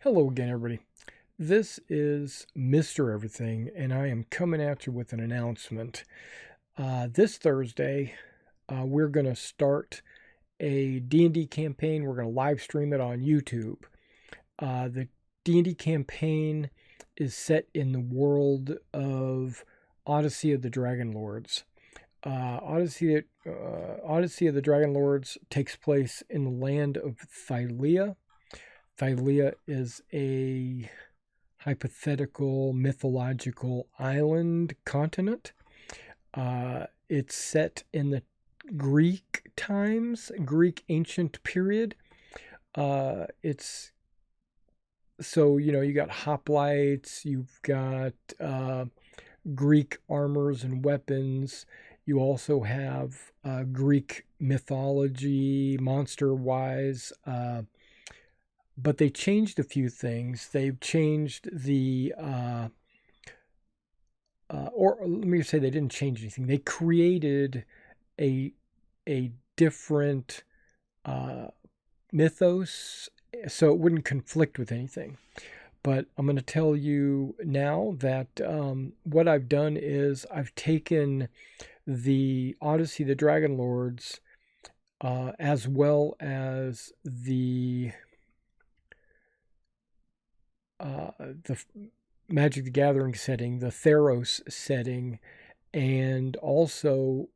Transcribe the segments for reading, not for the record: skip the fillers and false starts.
Hello again, everybody. This is Mr. Everything, and I am coming at you with an announcement. This Thursday, we're going to start a D&D campaign. We're going to live stream it on YouTube. The D&D campaign is set in the world of Odyssey of the Dragonlords. Odyssey of the Dragonlords takes place in the land of Thylia. Thylia is a hypothetical mythological island continent. It's set in the Greek times, Greek ancient period. It's so, you got hoplites, you've got Greek armors and weapons. You also have Greek mythology, monster-wise. But they changed a few things. They've changed the, or let me say they didn't change anything. They created a different mythos so it wouldn't conflict with anything. But I'm going to tell you now that what I've done is I've taken the Odyssey of the Dragonlords as well as the Magic the Gathering setting, the Theros setting, and also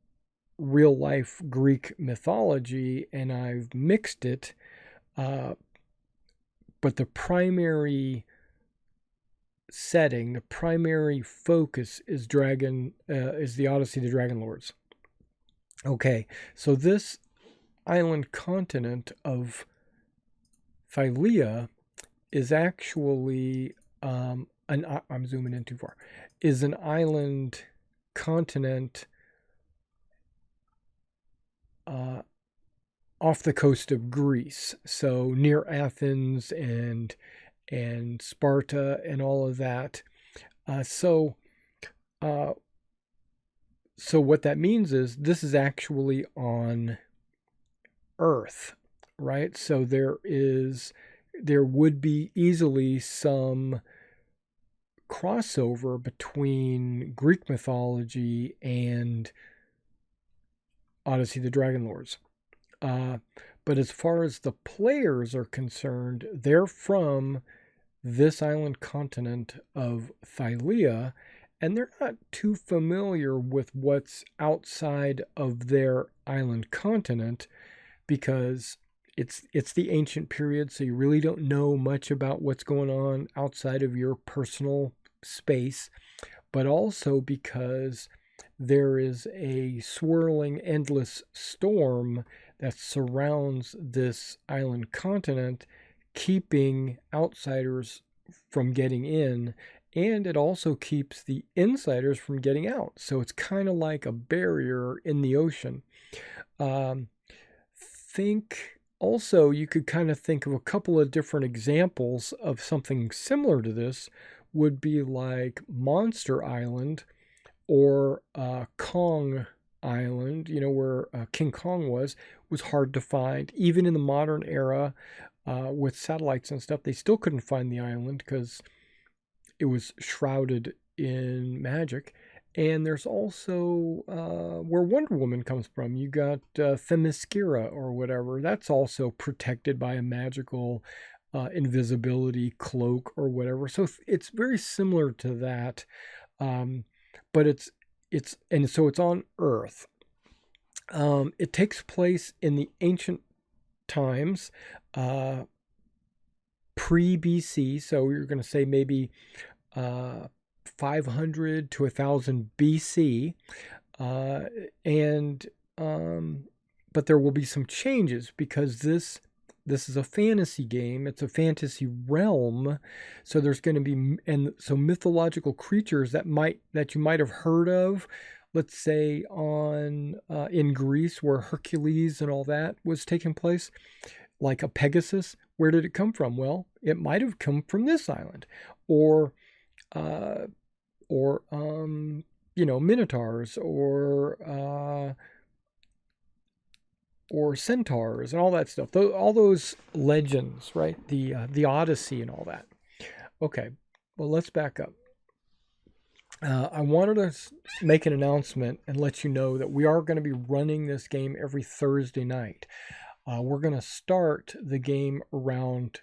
real life Greek mythology, and I've mixed it. But the primary setting, the primary focus is the Odyssey of the Dragonlords. Okay, so this island continent of Thylia is actually I'm zooming in too far. Is an island continent off the coast of Greece, so near Athens and Sparta and all of that. So what that means is this is actually on Earth, right? So there would be easily some crossover between Greek mythology and Odyssey of the Dragonlords. But as far as the players are concerned, they're from this island continent of Thylia, and they're not too familiar with what's outside of their island continent because it's the ancient period, so you really don't know much about what's going on outside of your personal space, but also because there is a swirling, endless storm that surrounds this island continent, keeping outsiders from getting in, and it also keeps the insiders from getting out. So it's kind of like a barrier in the ocean. Also, you could kind of think of a couple of different examples of something similar to this would be like Monster Island or Kong Island, where King Kong was hard to find. Even in the modern era with satellites and stuff, they still couldn't find the island because it was shrouded in magic. And there's also where Wonder Woman comes from. You got Themyscira or whatever. That's also protected by a magical invisibility cloak or whatever. So it's very similar to that, but it's on Earth. It takes place in the ancient times, pre-BC. So you're going to say maybe 500 to 1000 BC, but there will be some changes because this is a fantasy game. It's a fantasy realm, so there's going to be mythological creatures that you might have heard of. Let's say in Greece where Hercules and all that was taking place, like a Pegasus. Where did it come from? Well, it might have come from this island, or minotaurs, or or centaurs and all that stuff. All those legends, right? The Odyssey and all that. Okay, well, let's back up. I wanted to make an announcement and let you know that we are going to be running this game every Thursday night. We're going to start the game around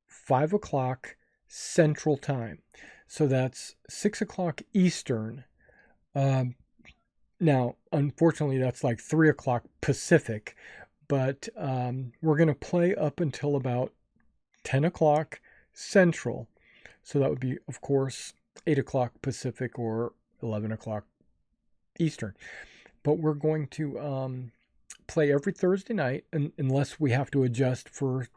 5 o'clock Central Time. So that's 6 o'clock Eastern. Now, unfortunately, that's like 3 o'clock Pacific. But we're going to play up until about 10 o'clock Central. So that would be, of course, 8 o'clock Pacific or 11 o'clock Eastern. But we're going to play every Thursday night, unless we have to adjust for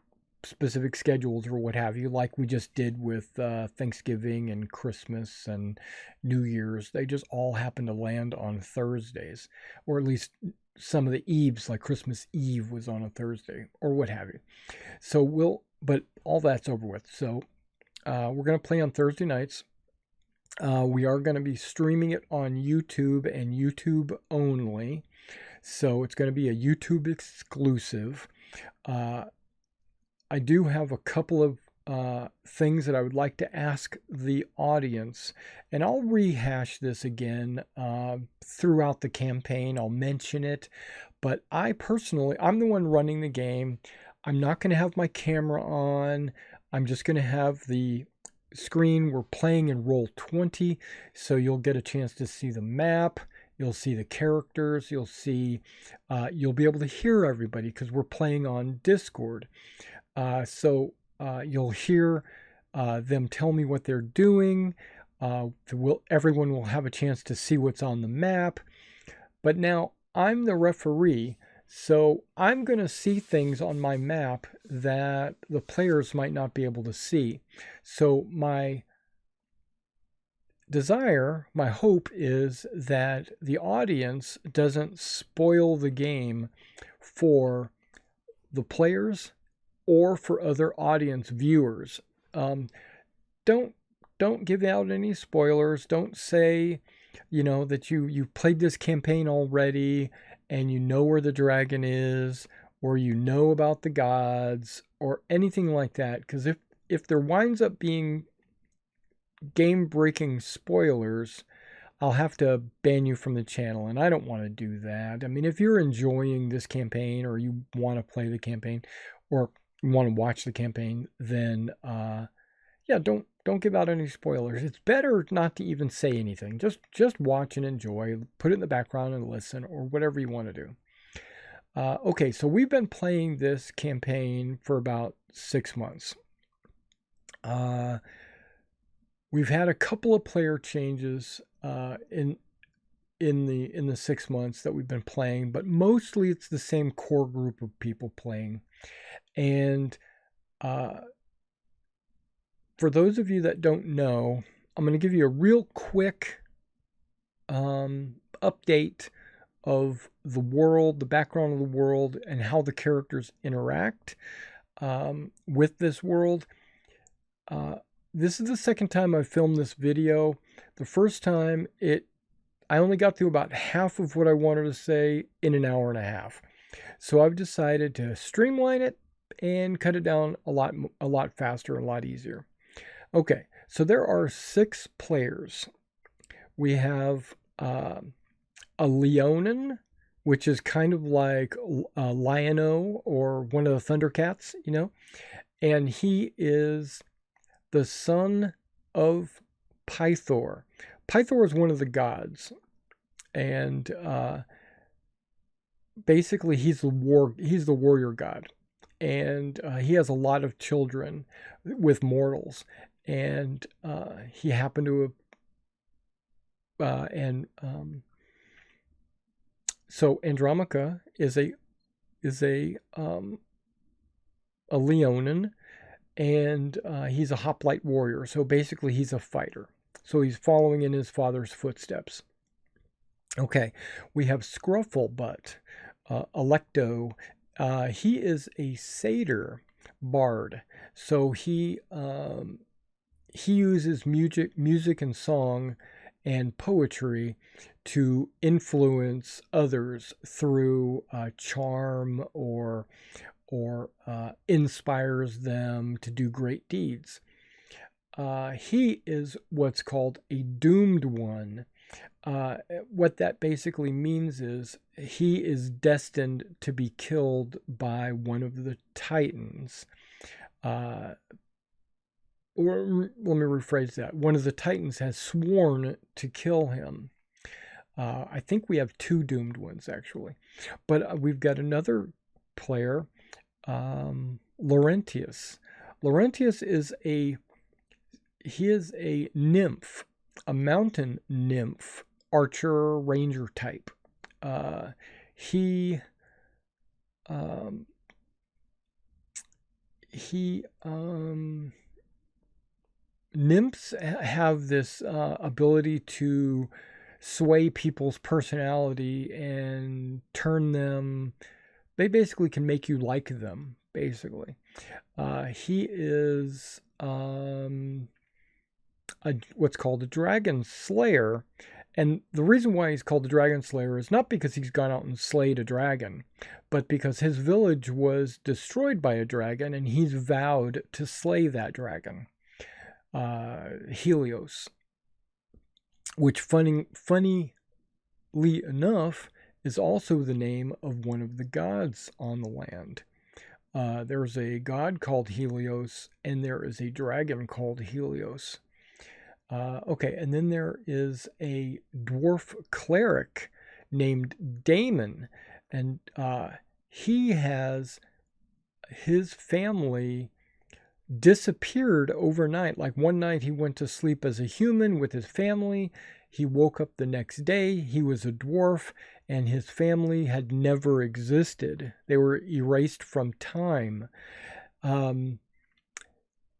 specific schedules or what have you, like we just did with Thanksgiving and Christmas and New Year's. They just all happen to land on Thursdays, or at least some of the eves, like Christmas Eve was on a Thursday or what have you. So but all that's over with. So we're going to play on Thursday nights. We are going to be streaming it on YouTube and YouTube only. So it's going to be a YouTube exclusive. I do have a couple of things that I would like to ask the audience, and I'll rehash this again throughout the campaign. I'll mention it, but I'm the one running the game. I'm not going to have my camera on. I'm just going to have the screen. We're playing in Roll20, so you'll get a chance to see the map. You'll see the characters. You'll be able to hear everybody because we're playing on Discord. So you'll hear them tell me what they're doing. Everyone will have a chance to see what's on the map. But now I'm the referee, so I'm going to see things on my map that the players might not be able to see. So my hope is that the audience doesn't spoil the game for the players or for other audience viewers. Don't give out any spoilers. Don't say, that you played this campaign already and you know where the dragon is, or you know about the gods, or anything like that. Because if there winds up being game-breaking spoilers, I'll have to ban you from the channel, and I don't want to do that. I mean, if you're enjoying this campaign, or you want to play the campaign, or you want to watch the campaign, then don't give out any spoilers. It's better not to even say anything. Just watch and enjoy. Put it in the background and listen, or whatever you want to do. Okay, so we've been playing this campaign for about 6 months. We've had a couple of player changes in the 6 months that we've been playing, but mostly it's the same core group of people playing. And for those of you that don't know, I'm going to give you a real quick update of the world, the background of the world, and how the characters interact with this world. This is the second time I've filmed this video. The first time, I only got through about half of what I wanted to say in an hour and a half. So I've decided to streamline it and cut it down a lot faster and a lot easier. Okay, so there are 6 players. We have a Leonin, which is kind of like a Lion-O or one of the Thundercats, and he is the son of Pythor. Pythor is one of the gods, and basically he's the warrior god, and he has a lot of children with mortals, and he happened to have so Andromaca is a Leonin, and he's a hoplite warrior. So basically he's a fighter. So he's following in his father's footsteps. Okay, we have Scrufflebutt, Electo. He is a satyr bard. So he uses music and song and poetry to influence others through charm or inspires them to do great deeds. He is what's called a doomed one. What that basically means is he is destined to be killed by one of the Titans. Or let me rephrase that. One of the Titans has sworn to kill him. I think we have two doomed ones, actually. But we've got another player, Laurentius. Laurentius is a nymph, a mountain nymph, archer, ranger type. Nymphs have this ability to sway people's personality and turn them. They basically can make you like them, basically. He is what's called a dragon slayer. And the reason why he's called the Dragon Slayer is not because he's gone out and slayed a dragon, but because his village was destroyed by a dragon and he's vowed to slay that dragon, Helios, which funnily enough is also the name of one of the gods on the land. There's a god called Helios and there is a dragon called Helios. Okay, and then there is a dwarf cleric named Damon, and he has his family disappeared overnight. Like one night he went to sleep as a human with his family. He woke up the next day. He was a dwarf, and his family had never existed. They were erased from time.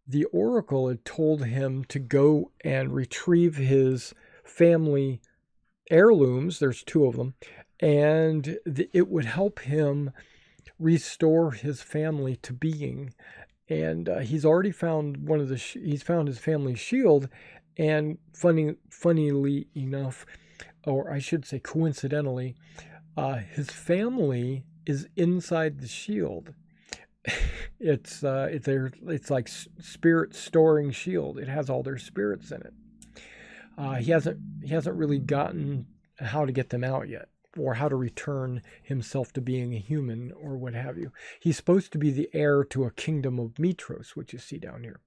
The oracle had told him to go and retrieve his family heirlooms. There's two of them. And it would help him restore his family to being. And he's already found he's found his family's shield. And funnily enough, or I should say coincidentally, his family is inside the shield. It's like spirit storing shield. It has all their spirits in it. He hasn't really gotten how to get them out yet, or how to return himself to being a human, or what have you. He's supposed to be the heir to a kingdom of Mythos, which you see down here.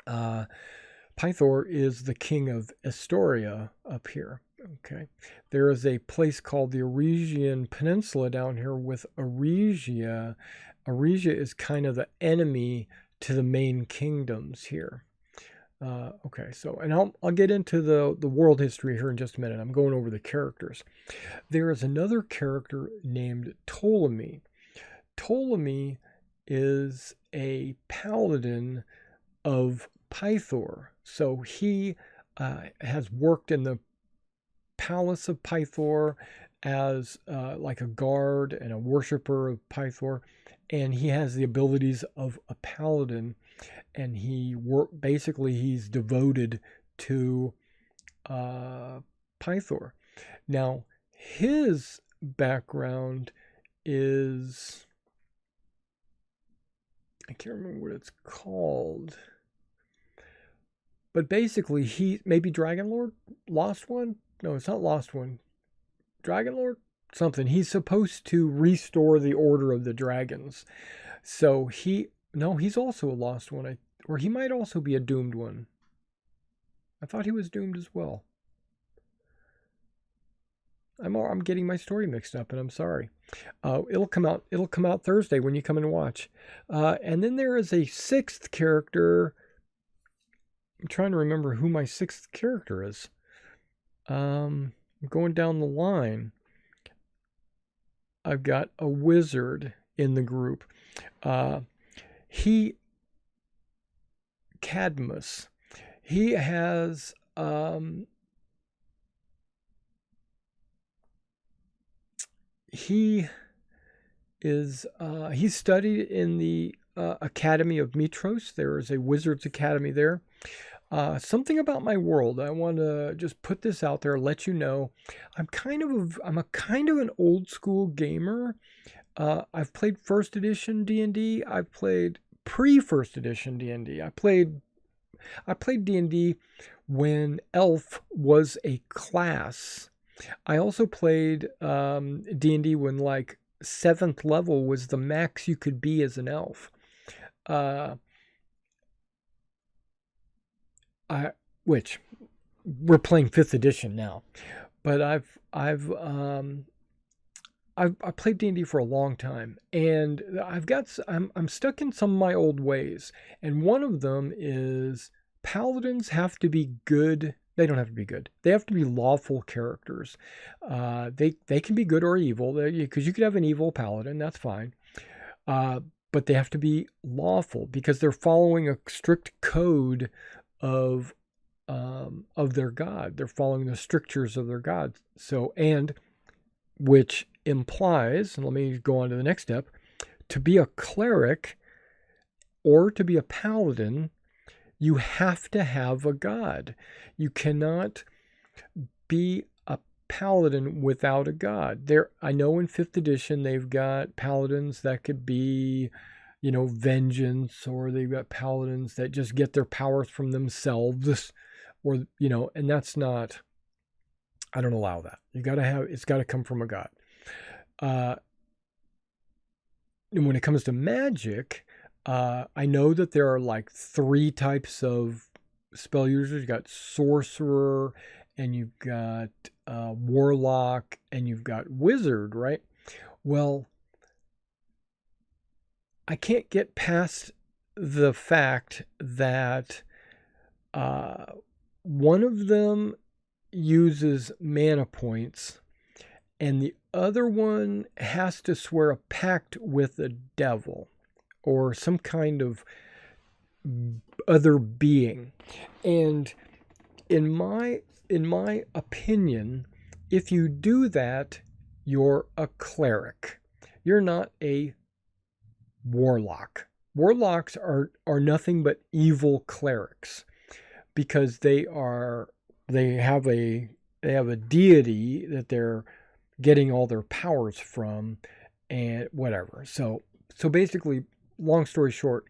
Pythor is the king of Estoria up here. Okay, there is a place called the Aresian Peninsula down here with Aresia. Aresia is kind of the enemy to the main kingdoms here. Okay, so, and I'll get into the world history here in just a minute. I'm going over the characters. There is another character named Ptolemy. Ptolemy is a paladin of Pythor. So he has worked in the palace of Pythor as like a guard and a worshiper of Pythor, and he has the abilities of a paladin, and he's devoted to Pythor. Now his background is, I can't remember what it's called, but basically he maybe Dragonlord, Lost One. No, it's not Lost One. Dragonlord? Something. He's supposed to restore the order of the dragons. So he's also a Lost One. Or he might also be a doomed one. I thought he was doomed as well. I'm getting my story mixed up, and I'm sorry. It'll come out Thursday when you come and watch. And then there is a sixth character. I'm trying to remember who my sixth character is. I'm going down the line. I've got a wizard in the group. Cadmus. He has he studied in the Academy of Mythos. There is a wizard's academy there. Something about my world. I want to just put this out there, let you know. I'm a kind of an old school gamer. I've played first edition D&D. I've played pre-first edition D&D. I played D&D when Elf was a class. I also played D&D when like 7th level was the max you could be as an elf. Which we're playing 5th edition now, but I've played D&D for a long time, and I'm stuck in some of my old ways, and one of them is paladins have to be good. They don't have to be good. They have to be lawful characters. They can be good or evil, because you could have an evil paladin. That's fine. But they have to be lawful because they're following a strict code of their god. They're following the strictures of their god. So, and which implies, and let me go on to the next step, to be a cleric or to be a paladin, you have to have a god. You cannot be a paladin without a god. I know in 5th edition they've got paladins that could be, vengeance, or they've got paladins that just get their powers from themselves, or, and that's not, I don't allow that. It's got to come from a god. And when it comes to magic, I know that there are like 3 types of spell users. You've got sorcerer, and you've got warlock, and you've got wizard, right? Well, I can't get past the fact that one of them uses mana points, and the other one has to swear a pact with the devil or some kind of other being. And in my opinion, if you do that, you're a cleric. You're not a warlock. Warlocks are nothing but evil clerics, because they have a deity that they're getting all their powers from, and whatever. So basically, long story short,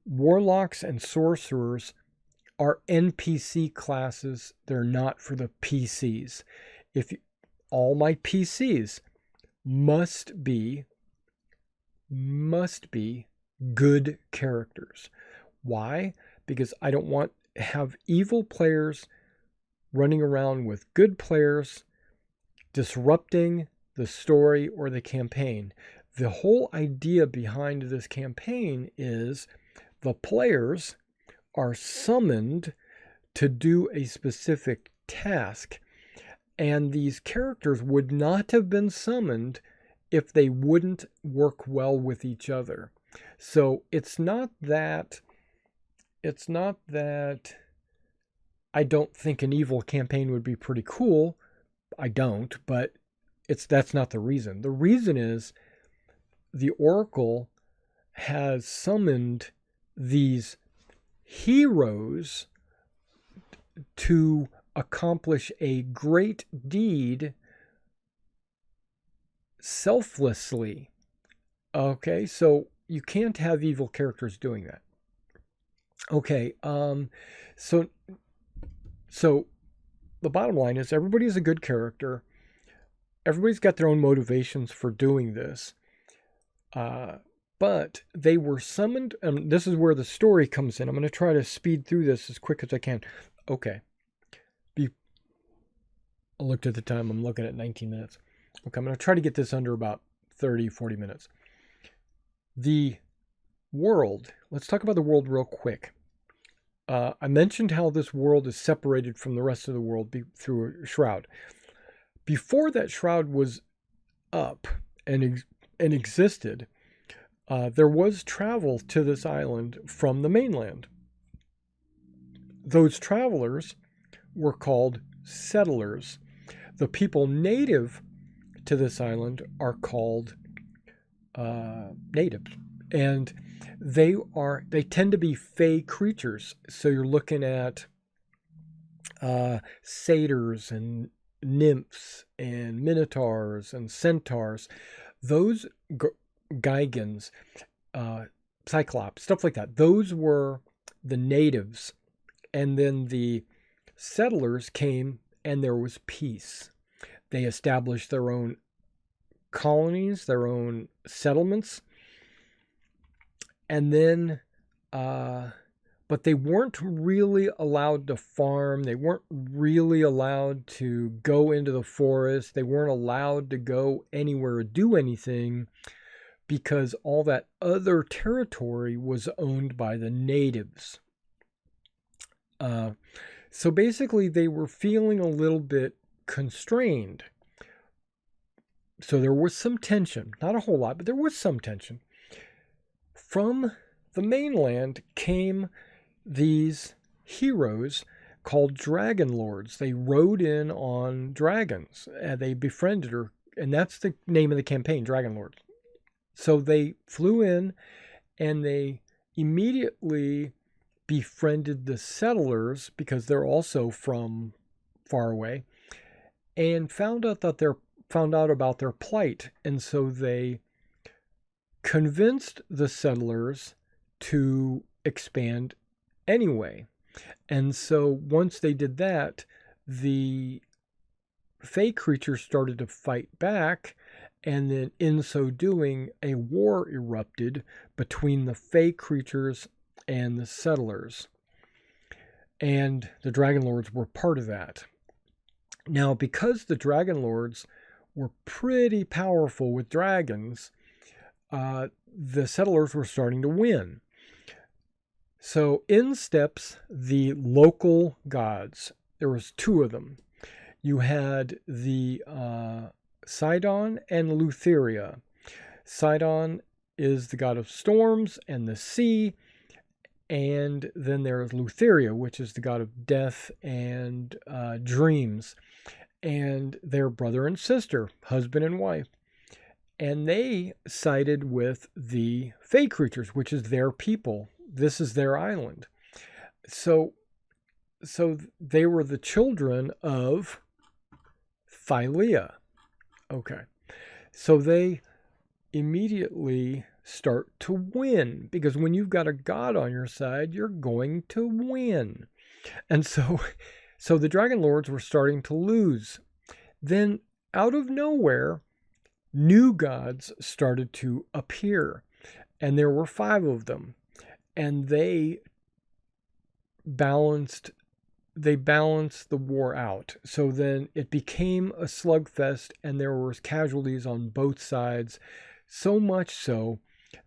warlocks and sorcerers are NPC classes. They're not for the PCs. All my PCs must be good characters. Why? Because I don't want to have evil players running around with good players disrupting the story or the campaign. The whole idea behind this campaign is the players are summoned to do a specific task, and these characters would not have been summoned if they wouldn't work well with each other. So it's not that I don't think an evil campaign would be pretty cool. I don't, but that's not the reason. The reason is the Oracle has summoned these heroes to accomplish a great deed selflessly. Okay, so you can't have evil characters doing that. Okay, so the bottom line is everybody is a good character. Everybody's got their own motivations for doing this. But they were summoned, and this is where the story comes in. I'm going to try to speed through this as quick as I can. Okay. I looked at the time. I'm looking at 19 minutes. Okay, I'm going to try to get this under about 30, 40 minutes. The world. Let's talk about the world real quick. I mentioned how this world is separated from the rest of the world through a shroud. Before that shroud was up and existed, there was travel to this island from the mainland. Those travelers were called settlers. The people native to this island are called natives. And they tend to be fey creatures. So you're looking at satyrs and nymphs and minotaurs and centaurs. Those Gigans, Cyclops, stuff like that. Those were the natives. And then the settlers came and there was peace. They established their own colonies, their own settlements. And then, but they weren't really allowed to farm. They weren't really allowed to go into the forest. They weren't allowed to go anywhere or do anything because all that other territory was owned by the natives. So basically, they were feeling a little bit constrained. So there was some tension, not a whole lot, but there was some tension. From the mainland came these heroes called Dragonlords. They rode in on dragons, and they befriended her, and that's the name of the campaign, Dragonlords. So they flew in, and they immediately befriended the settlers because they're also from far away, and found out about their plight, and so they convinced the settlers to expand anyway. And so once they did that, the fey creatures started to fight back, and then in so doing, a war erupted between the fey creatures and the settlers. And the Dragonlords were part of that. Now, because the Dragonlords were pretty powerful with dragons, the settlers were starting to win. So in steps the local gods. There was two of them. You had the Sidon and Lutheria. Sidon is the god of storms and the sea. And then there's Lutheria, which is the god of death and dreams. And they're brother and sister, husband and wife. And they sided with the fey creatures, which is their people. This is their island. So they were the children of Phylea. Okay. So they immediately start to win, because when you've got a god on your side, you're going to win. And so the Dragonlords were starting to lose. Then out of nowhere, new gods started to appear, and there were 5 of them, and they balanced the war out. So then it became a slugfest, and there were casualties on both sides, so much so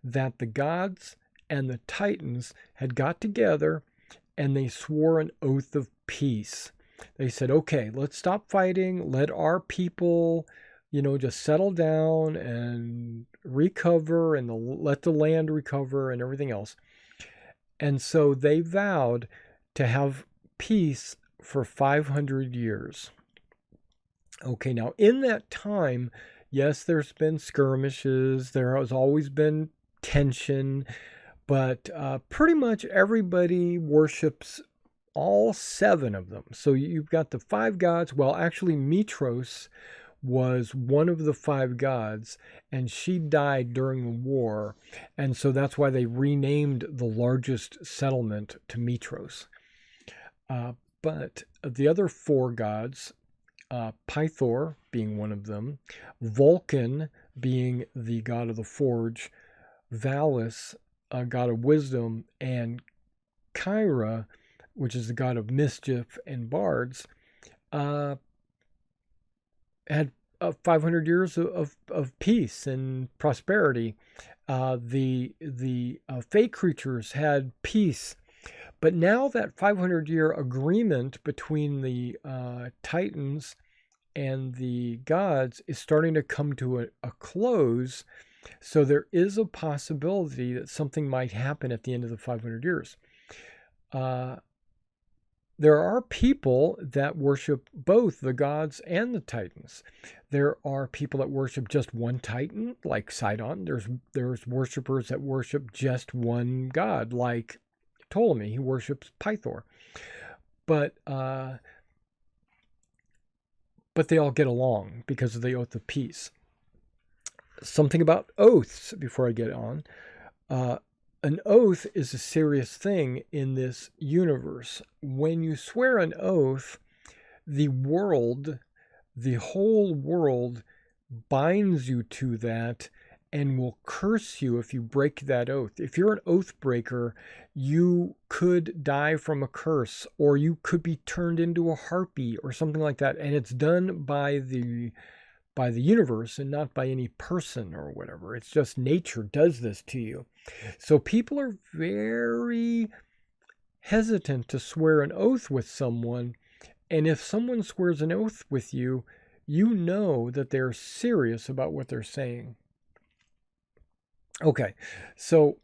that the gods and the titans had got together and they swore an oath of peace. They said, okay, let's stop fighting, let our people just settle down and recover, and let the land recover and everything else. And so they vowed to have peace for 500 years. Okay, now in that time, yes, there's been skirmishes, there has always been tension, but pretty much everybody worships all 7 of them. So you've got the 5 gods. Well, actually, Mythos was one of the 5 gods, and she died during the war, and so that's why they renamed the largest settlement to Mythos. But the other 4 gods, Pythor being one of them, Vulcan being the god of the forge, Valis, a god of wisdom, and Kyra, which is the god of mischief and bards, had 500 years of peace and prosperity. The fey creatures had peace. But now that 500-year agreement between the Titans and the gods is starting to come to a close, so there is a possibility that something might happen at the end of the 500 years. there are people that worship both the gods and the titans. There are people that worship just one titan, like Sidon. There's worshipers that worship just one god, like Ptolemy. He worships Pythor. But they all get along because of the oath of peace. Something about oaths before I get on. An oath is a serious thing in this universe. When you swear an oath, the whole world binds you to that and will curse you if you break that oath. If you're an oath breaker, you could die from a curse, or you could be turned into a harpy or something like that. And it's done by the universe and not by any person or whatever. It's just nature does this to you. So people are very hesitant to swear an oath with someone. And if someone swears an oath with you, you know that they're serious about what they're saying. Okay, so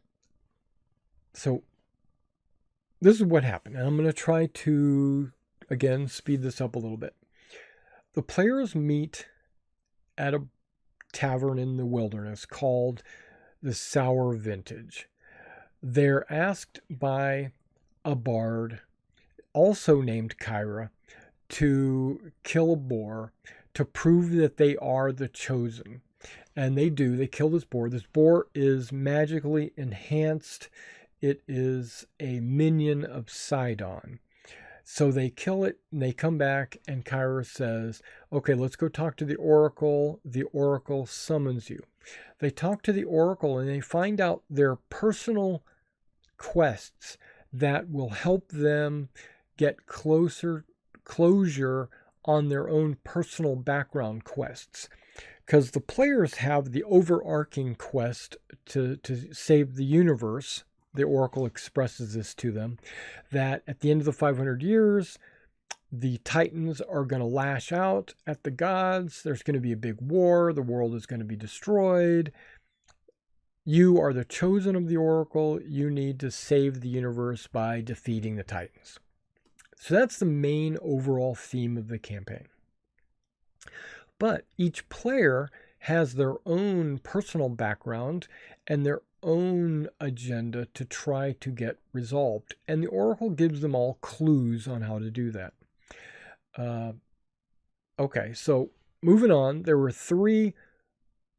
this is what happened. And I'm going to try to, again, speed this up a little bit. The players meet at a tavern in the wilderness called the Sour Vintage. They're asked by a bard, also named Kyra, to kill a boar to prove that they are the chosen. And they do. They kill this boar. This boar is magically enhanced. It is a minion of Sidon. So they kill it, and they come back, and Kyra says, okay, let's go talk to the Oracle. The Oracle summons you. They talk to the Oracle, and they find out their personal quests that will help them get closure on their own personal background quests. Because the players have the overarching quest to save the universe. The Oracle expresses this to them, that at the end of the 500 years, the Titans are going to lash out at the gods. There's going to be a big war. The world is going to be destroyed. You are the chosen of the Oracle. You need to save the universe by defeating the Titans. So that's the main overall theme of the campaign. But each player has their own personal background and their own agenda to try to get resolved. And the Oracle gives them all clues on how to do that. Okay, so moving on, there were 3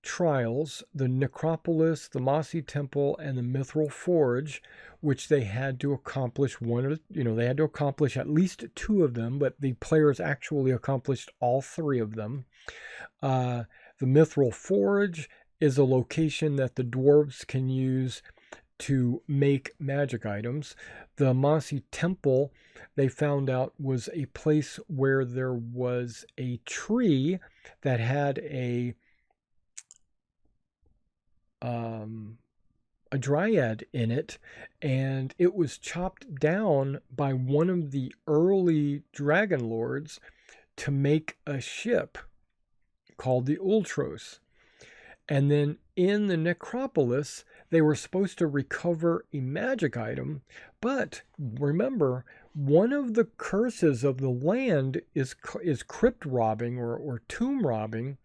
trials, the Necropolis, the Mossy Temple, and the Mithril Forge, which they had to accomplish they had to accomplish at least 2 of them, but the players actually accomplished all 3 of them. The Mithril Forge is a location that the dwarves can use to make magic items. The Mossy Temple, they found out, was a place where there was a tree that had a dryad in it, and it was chopped down by one of the early Dragonlords to make a ship called the Ultros. And then in the Necropolis, they were supposed to recover a magic item, but remember, one of the curses of the land is crypt robbing or tomb robbing.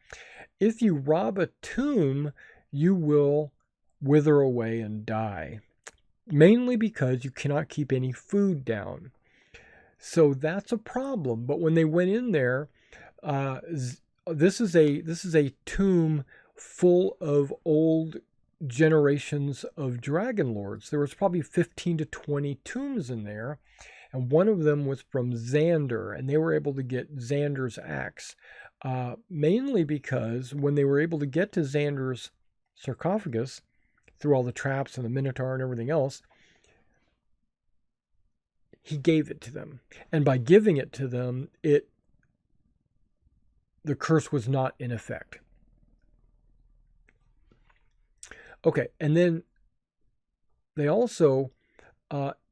If you rob a tomb, you will wither away and die, mainly because you cannot keep any food down. So that's a problem. But when they went in there, this is a tomb full of old generations of Dragonlords. There was probably 15 to 20 tombs in there, and one of them was from Xander, and they were able to get Xander's axe, mainly because when they were able to get to Xander's sarcophagus through all the traps and the Minotaur and everything else, he gave it to them. And by giving it to them, the curse was not in effect. Okay, and then they also,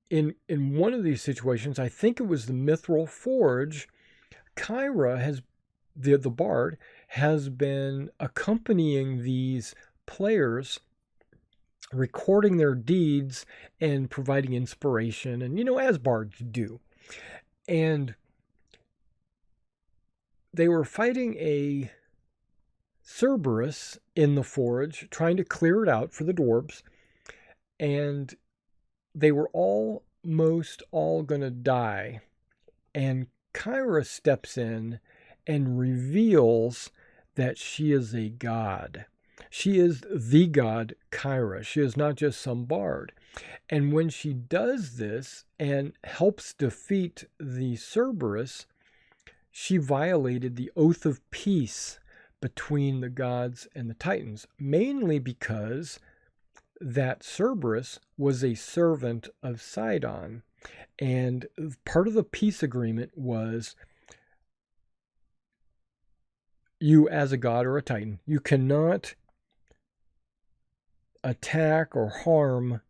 in one of these situations, I think it was the Mithril Forge, Kyra the bard, has been accompanying these players, recording their deeds and providing inspiration, and as bards do. And they were fighting a Cerberus in the forge, trying to clear it out for the dwarves. And they were almost all going to die. And Kyra steps in and reveals that she is a god. She is the god Kyra. She is not just some bard. And when she does this and helps defeat the Cerberus, she violated the oath of peace between the gods and the Titans, mainly because that Cerberus was a servant of Sidon. And part of the peace agreement was you, as a god or a Titan, you cannot attack or harm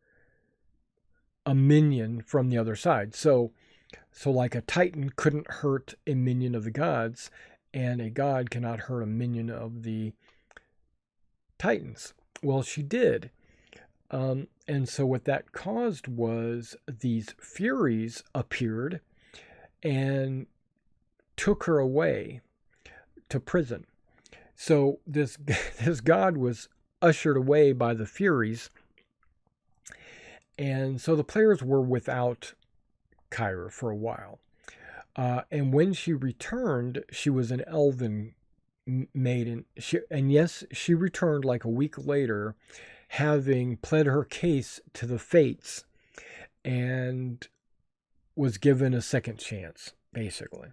a minion from the other side. So like a Titan couldn't hurt a minion of the gods, and a god cannot hurt a minion of the Titans. Well, she did. And so what that caused was these Furies appeared and took her away to prison. So this god was ushered away by the Furies. And so the players were without Kyra for a while. And when she returned, she was an elven maiden. She returned like a week later, having pled her case to the Fates and was given a second chance, basically.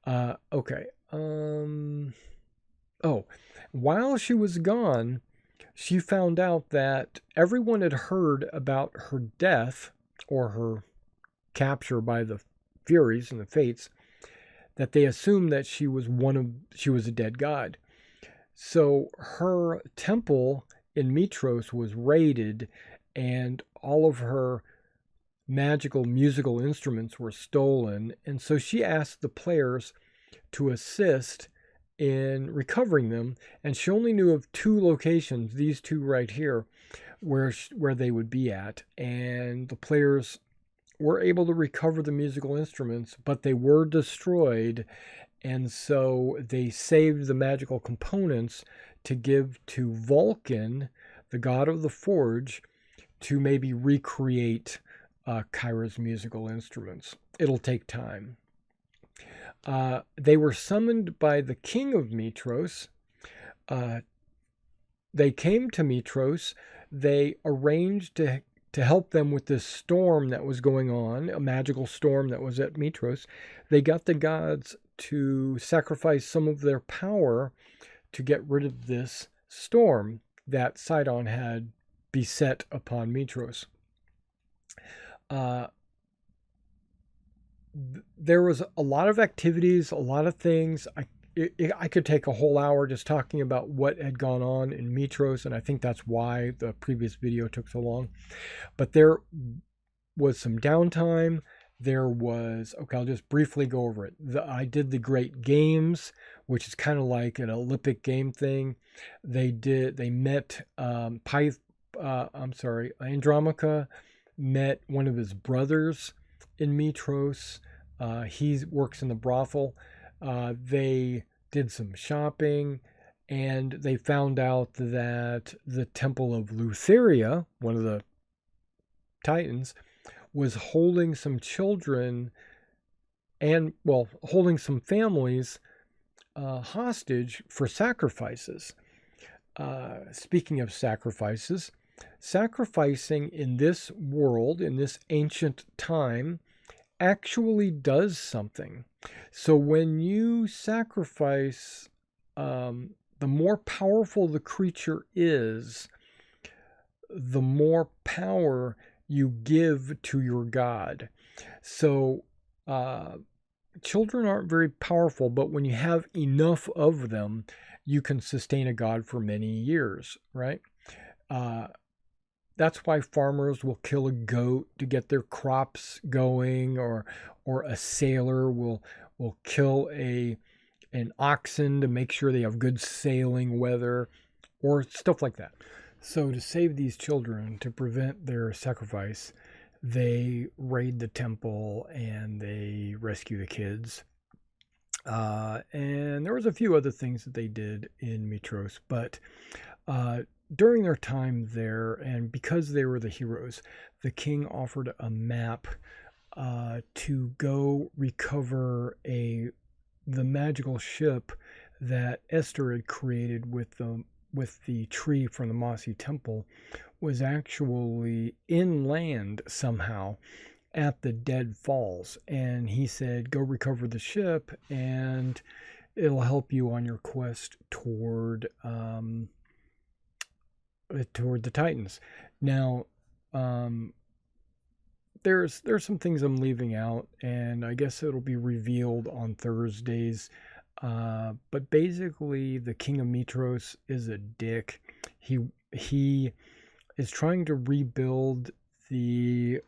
Okay. While she was gone, she found out that everyone had heard about her death or her capture by the Furies and the Fates, that they assumed that she was a dead god. So her temple in Mythos was raided, and all of her magical musical instruments were stolen. And so she asked the players to assist in recovering them, and she only knew of 2 locations, these 2 right here, where they would be at. And the players were able to recover the musical instruments, but they were destroyed, and so they saved the magical components to give to Vulcan, the god of the forge, to maybe recreate Kyra's musical instruments. It'll take time. They were summoned by the king of Mythos. They came to Mythos. They arranged to help them with this storm that was going on, a magical storm that was at Mythos. They got the gods to sacrifice some of their power to get rid of this storm that Sidon had beset upon Mythos. There was a lot of activities, a lot of things. I could take a whole hour just talking about what had gone on in Mythos, and I think that's why the previous video took so long. But there was some downtime. I'll just briefly go over it. I did the Great Games, which is kind of like an Olympic game thing. They met Andromaca met one of his brothers in Mythos. He works in the brothel. They did some shopping, and they found out that the Temple of Lutheria, one of the Titans, was holding some children and, holding some families hostage for sacrifices. Speaking of sacrifices, sacrificing in this world, in this ancient time, actually does something. So when you sacrifice, the more powerful the creature is, the more power you give to your god. So children aren't very powerful, but when you have enough of them, you can sustain a god for many years, right? That's why farmers will kill a goat to get their crops going, or a sailor will kill an oxen to make sure they have good sailing weather, or stuff like that. So to save these children, to prevent their sacrifice, they raid the temple and they rescue the kids. And there was a few other things that they did in Mythos, but during their time there, and because they were the heroes, the king offered a map to go recover the magical ship that Esther had created with the tree from the Mossy Temple, was actually inland somehow at the Dead Falls. And he said, go recover the ship and it'll help you on your quest toward the Titans. Now, there's some things I'm leaving out, and I guess it'll be revealed on Thursdays. But basically, the King of Mythos is a dick. He is trying to rebuild the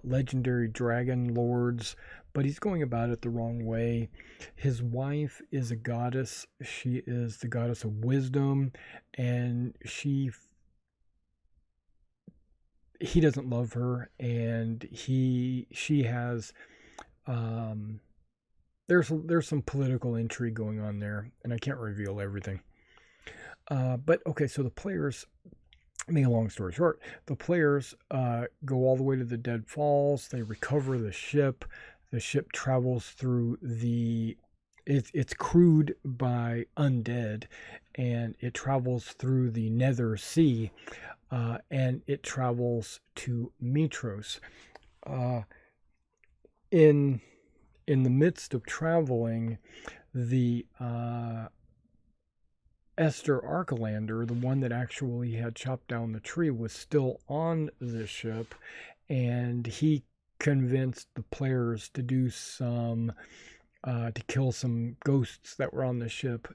legendary Dragonlords, but he's going about it the wrong way. His wife is a goddess. She is the goddess of wisdom, and he doesn't love her, and she has there's some political intrigue going on there, and I can't reveal everything. But okay, so the players, make a long story short, the players go all the way to the Dead Falls. They recover the ship. The ship travels through it's crewed by undead, and it travels through the Nether Sea, and it travels to Mythos. In the midst of traveling, the Esther Archelander, the one that actually had chopped down the tree, was still on the ship, and he convinced the players to do to kill some ghosts that were on the ship.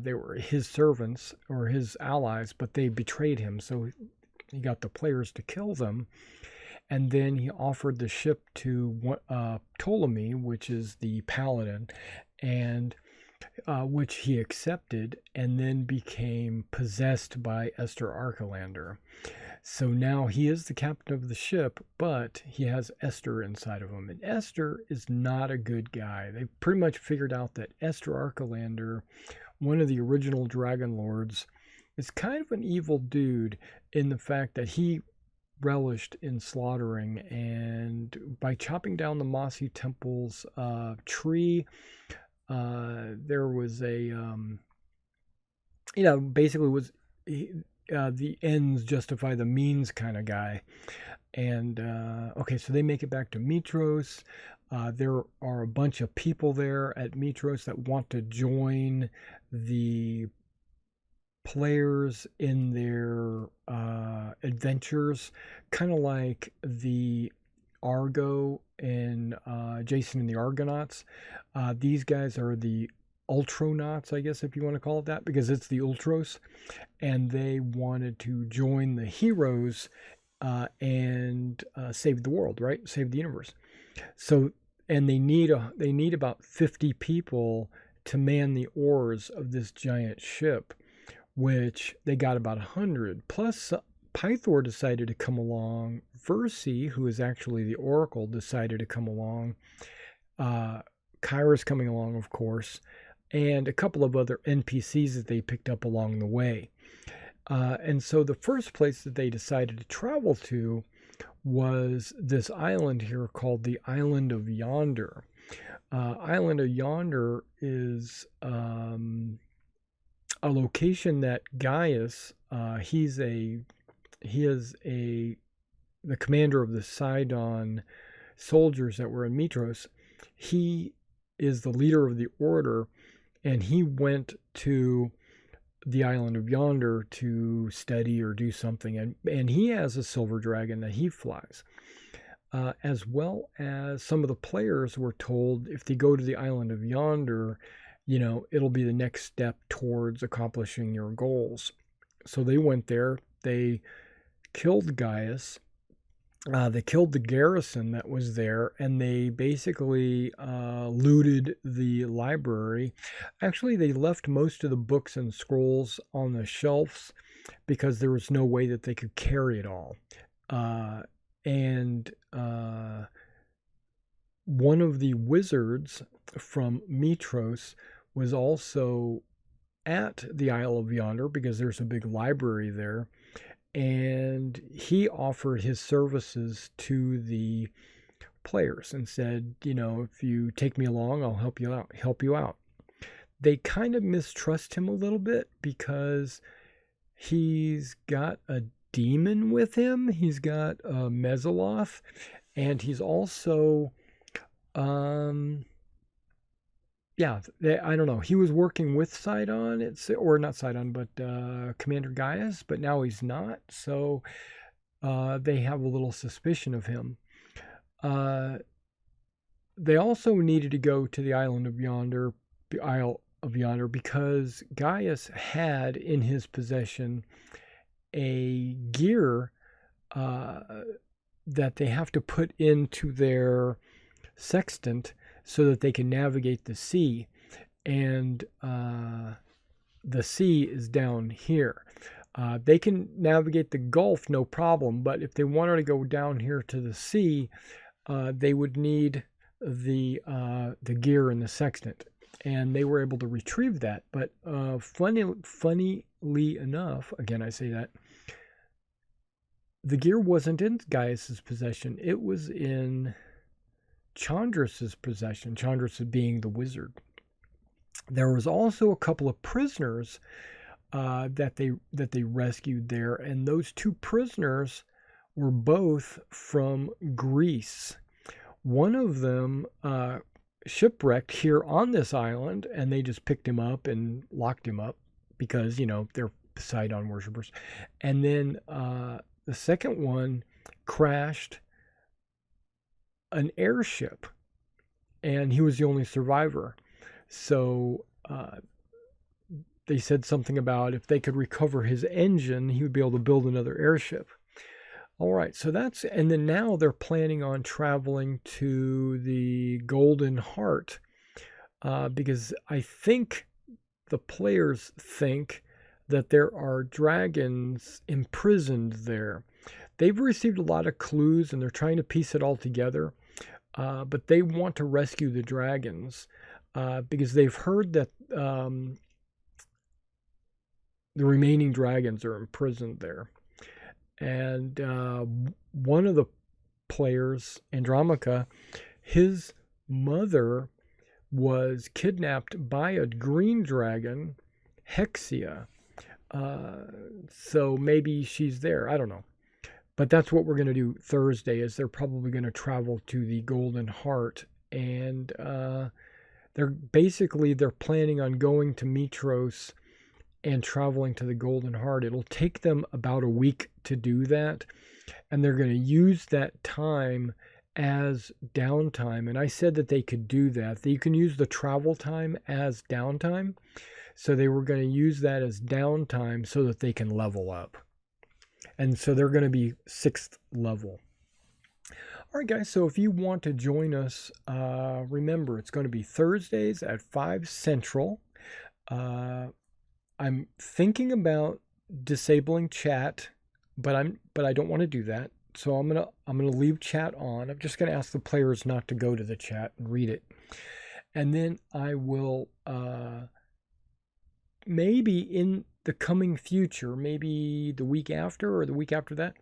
They were his servants or his allies, but they betrayed him, so he got the players to kill them. And then he offered the ship to Ptolemy, which is the Paladin, and which he accepted, and then became possessed by Esther Archelander. So now he is the captain of the ship, but he has Esther inside of him. And Esther is not a good guy. They pretty much figured out that Esther Archelander, one of the original Dragonlords, is kind of an evil dude in the fact that he relished in slaughtering, and by chopping down the Mossy Temple's tree, there was a basically was the ends justify the means kind of guy. And okay, so they make it back to Mythos. There are a bunch of people there at Mythos that want to join the players in their adventures, kind of like the Argo and Jason and the Argonauts. These guys are the Ultronauts, I guess, if you want to call it that, because it's the Ultros, and they wanted to join the heroes and save the world, right? Save the universe. So, and they need about 50 people to man the oars of this giant ship, which they got about 100. Plus, Pythor decided to come along. Versi, who is actually the Oracle, decided to come along. Kyra's coming along, of course, and a couple of other NPCs that they picked up along the way. And so the first place that they decided to travel to was this island here called the Island of Yonder. Island of Yonder is a location that Gaius, he is the commander of the Sidon soldiers that were in Mythos. He is the leader of the order, and he went to the Island of Yonder to study or do something, and he has a silver dragon that he flies. As well as some of the players were told if they go to the Island of Yonder, it'll be the next step towards accomplishing your goals. So they went there, they killed Gaius, they killed the garrison that was there, and they basically looted the library. Actually, they left most of the books and scrolls on the shelves because there was no way that they could carry it all. And one of the wizards from Mythos was also at the Isle of Yonder because there's a big library there. And he offered his services to the players and said, you know, if you take me along, I'll help you out. They kind of mistrust him a little bit because he's got a demon with him. He's got a Mezzoloth, and he's also, yeah, I don't know. He was working with Sidon, or not Sidon, but Commander Gaius, but now he's not. So they have a little suspicion of him. They also needed to go to the Isle of Yonder because Gaius had in his possession a gear that they have to put into their sextant so that they can navigate the sea. And the sea is down here. They can navigate the Gulf, no problem, but if they wanted to go down here to the sea, they would need the gear and the sextant. And they were able to retrieve that. But funnily enough, again, I say that, the gear wasn't in Gaius's possession. It was in Chandras's possession, Chandras being the wizard. There was also a couple of prisoners that they rescued there, and those two prisoners were both from Greece. One of them shipwrecked here on this island, and they just picked him up and locked him up because, you know, they're Poseidon worshippers. And then the second one crashed an airship, and he was the only survivor. So they said something about if they could recover his engine, he would be able to build another airship. All right, so that's, and then now they're planning on traveling to the Golden Heart because I think the players think that there are dragons imprisoned there. They've received a lot of clues and they're trying to piece it all together, but they want to rescue the dragons because they've heard that the remaining dragons are imprisoned there. And one of the players, Andromaca, his mother was kidnapped by a green dragon, Hexia. So maybe she's there. I don't know. But that's what we're going to do Thursday, is they're probably going to travel to the Golden Heart. And they're planning on going to Mythos and traveling to the Golden Heart. It'll take them about a week to do that, and they're going to use that time as downtime. And I said that they could do that. You can use the travel time as downtime. So they were going to use that as downtime so that they can level up. And so they're going to be 6th level. All right, guys, so if you want to join us, remember, it's going to be Thursdays at 5 Central. I'm thinking about disabling chat, but I don't want to do that. So I'm gonna leave chat on. I'm just gonna ask the players not to go to the chat and read it, and then I will maybe in the coming future, maybe the week after or the week after that,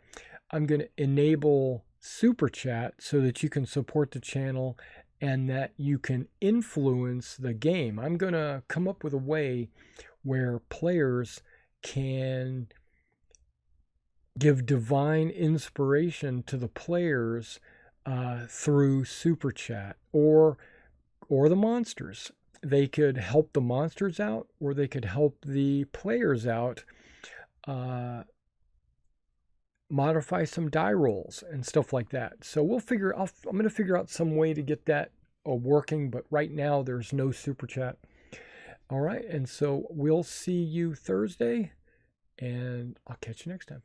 I'm gonna enable super chat so that you can support the channel and that you can influence the game. I'm gonna come up with a way where players can give divine inspiration to the players through super chat or the monsters. They could help the monsters out, or they could help the players out, modify some die rolls and stuff like that. So I'm going to figure out some way to get that working, but right now there's no super chat. All right, and so we'll see you Thursday, and I'll catch you next time.